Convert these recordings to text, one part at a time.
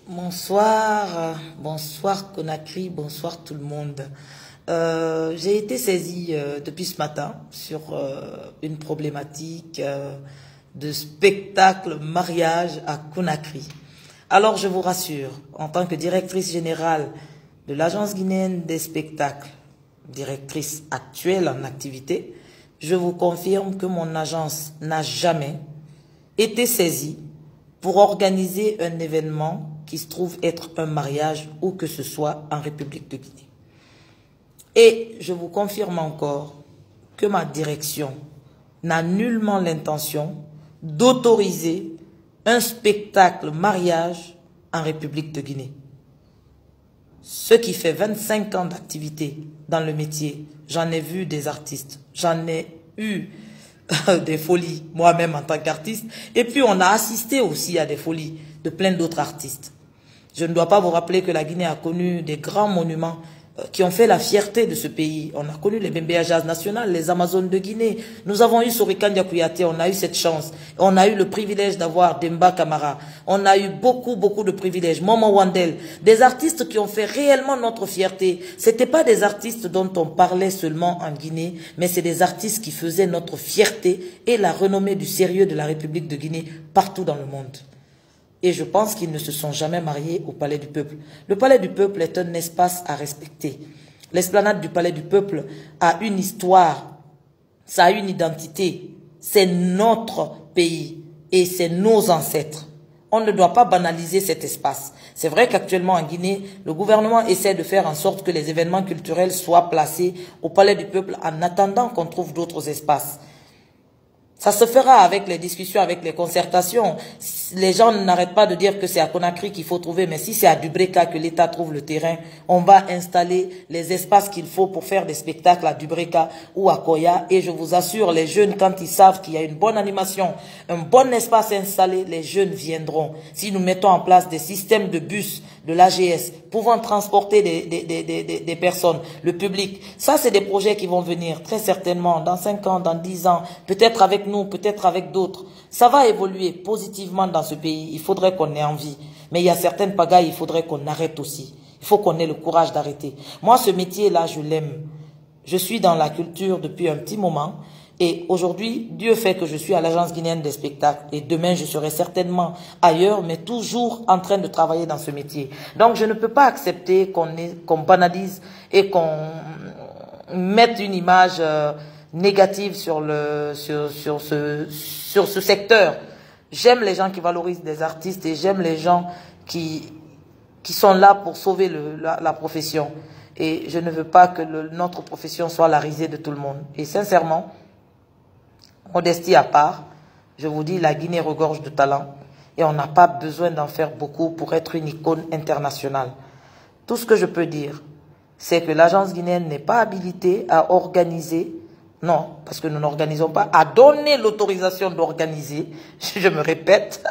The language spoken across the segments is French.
Bonsoir, bonsoir Conakry, bonsoir tout le monde. J'ai été saisie depuis ce matin sur une problématique de spectacle mariage à Conakry. Alors je vous rassure, en tant que directrice générale de l'Agence guinéenne des spectacles, directrice actuelle en activité, je vous confirme que mon agence n'a jamais été saisie pour organiser un événement qui se trouve être un mariage ou que ce soit en République de Guinée. Et je vous confirme encore que ma direction n'a nullement l'intention d'autoriser un spectacle mariage en République de Guinée. Ce qui fait 25 ans d'activité dans le métier, j'en ai vu des artistes, j'en ai eu des folies moi-même en tant qu'artiste, et puis on a assisté aussi à des folies de plein d'autres artistes. Je ne dois pas vous rappeler que la Guinée a connu des grands monuments qui ont fait la fierté de ce pays. On a connu les Bembéa Jazz National, les Amazones de Guinée. Nous avons eu Sorikandia Kouyaté, on a eu cette chance. On a eu le privilège d'avoir Demba Camara. On a eu beaucoup de privilèges. Momo Wandel, des artistes qui ont fait réellement notre fierté. C'était pas des artistes dont on parlait seulement en Guinée, mais c'est des artistes qui faisaient notre fierté et la renommée du sérieux de la République de Guinée partout dans le monde. Et je pense qu'ils ne se sont jamais mariés au Palais du Peuple. Le Palais du Peuple est un espace à respecter. L'esplanade du Palais du Peuple a une histoire, ça a une identité. C'est notre pays et c'est nos ancêtres. On ne doit pas banaliser cet espace. C'est vrai qu'actuellement en Guinée, le gouvernement essaie de faire en sorte que les événements culturels soient placés au Palais du Peuple en attendant qu'on trouve d'autres espaces. Ça se fera avec les discussions, avec les concertations. Les gens n'arrêtent pas de dire que c'est à Conakry qu'il faut trouver, mais si c'est à Dubreka que l'État trouve le terrain, on va installer les espaces qu'il faut pour faire des spectacles à Dubreka ou à Koya. Et je vous assure, les jeunes, quand ils savent qu'il y a une bonne animation, un bon espace installé, les jeunes viendront. Si nous mettons en place des systèmes de bus de l'AGS pouvant transporter des personnes, le public, ça c'est des projets qui vont venir très certainement dans 5 ans, dans 10 ans, peut-être avec nous, peut-être avec d'autres. Ça va évoluer positivement dans ce pays. Il faudrait qu'on ait envie. Mais il y a certaines pagailles, il faudrait qu'on arrête aussi. Il faut qu'on ait le courage d'arrêter. Moi, ce métier-là, je l'aime. Je suis dans la culture depuis un petit moment. Et aujourd'hui, Dieu fait que je suis à l'Agence guinéenne des spectacles. Et demain, je serai certainement ailleurs, mais toujours en train de travailler dans ce métier. Donc, je ne peux pas accepter qu'on banalise et qu'on mette une image négative sur ce secteur. J'aime les gens qui valorisent des artistes et j'aime les gens qui sont là pour sauver la profession. Et je ne veux pas que notre profession soit la risée de tout le monde. Et sincèrement, modestie à part, je vous dis, la Guinée regorge de talent et on n'a pas besoin d'en faire beaucoup pour être une icône internationale. Tout ce que je peux dire, c'est que l'agence guinéenne n'est pas habilitée à organiser, non, parce que nous n'organisons pas, à donner l'autorisation d'organiser, je me répète,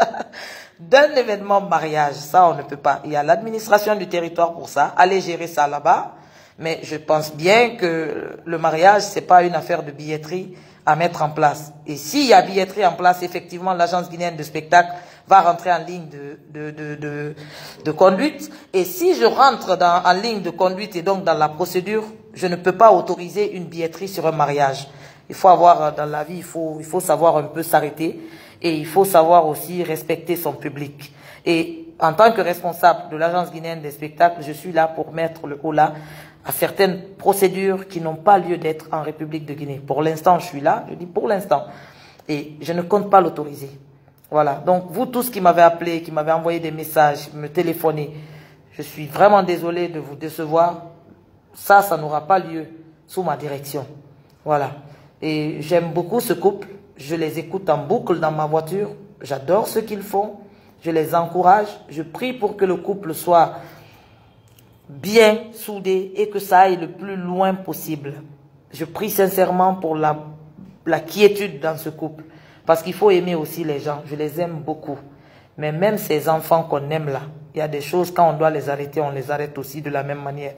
d'un événement mariage. Ça, on ne peut pas. Il y a l'administration du territoire pour ça. Allez gérer ça là-bas. Mais je pense bien que le mariage, c'est pas une affaire de billetterie à mettre en place. Et s'il y a billetterie en place, effectivement, l'agence guinéenne de spectacle va rentrer en ligne de conduite. Et si je rentre en ligne de conduite et donc dans la procédure, je ne peux pas autoriser une billetterie sur un mariage. Il faut avoir, dans la vie, il faut savoir un peu s'arrêter et il faut savoir aussi respecter son public. Et en tant que responsable de l'agence guinéenne des spectacles, je suis là pour mettre le holà à certaines procédures qui n'ont pas lieu d'être en République de Guinée. Pour l'instant, je suis là, je dis pour l'instant. Et je ne compte pas l'autoriser. Voilà. Donc, vous tous qui m'avez appelé, qui m'avez envoyé des messages, me téléphoné, je suis vraiment désolé de vous décevoir. Ça n'aura pas lieu sous ma direction. Voilà. Et j'aime beaucoup ce couple. Je les écoute en boucle dans ma voiture. J'adore ce qu'ils font. Je les encourage. Je prie pour que le couple soit bien soudé et que ça aille le plus loin possible. Je prie sincèrement pour la quiétude dans ce couple. Parce qu'il faut aimer aussi les gens. Je les aime beaucoup. Mais même ces enfants qu'on aime là, il y a des choses, quand on doit les arrêter, on les arrête aussi de la même manière.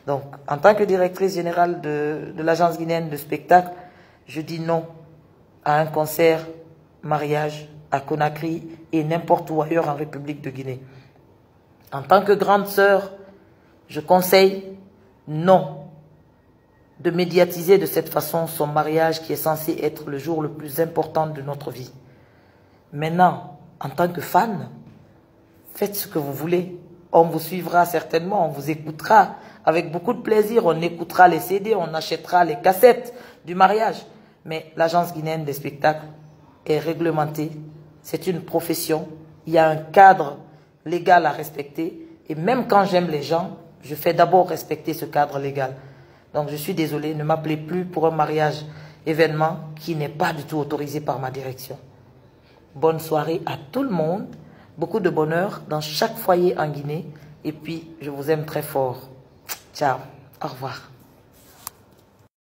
Donc, en tant que directrice générale de l'agence guinéenne de spectacle, je dis non à un concert, mariage à Conakry et n'importe où ailleurs en République de Guinée. En tant que grande sœur, je conseille non de médiatiser de cette façon son mariage qui est censé être le jour le plus important de notre vie. Maintenant, en tant que fan, faites ce que vous voulez. On vous suivra certainement, on vous écoutera avec beaucoup de plaisir. On écoutera les CD, on achètera les cassettes du mariage. Mais l'Agence guinéenne des spectacles est réglementée. C'est une profession. Il y a un cadre légal à respecter. Et même quand j'aime les gens, je fais d'abord respecter ce cadre légal. Donc je suis désolée, ne m'appelez plus pour un mariage événement qui n'est pas du tout autorisé par ma direction. Bonne soirée à tout le monde. Beaucoup de bonheur dans chaque foyer en Guinée. Et puis, je vous aime très fort. Ciao. Au revoir.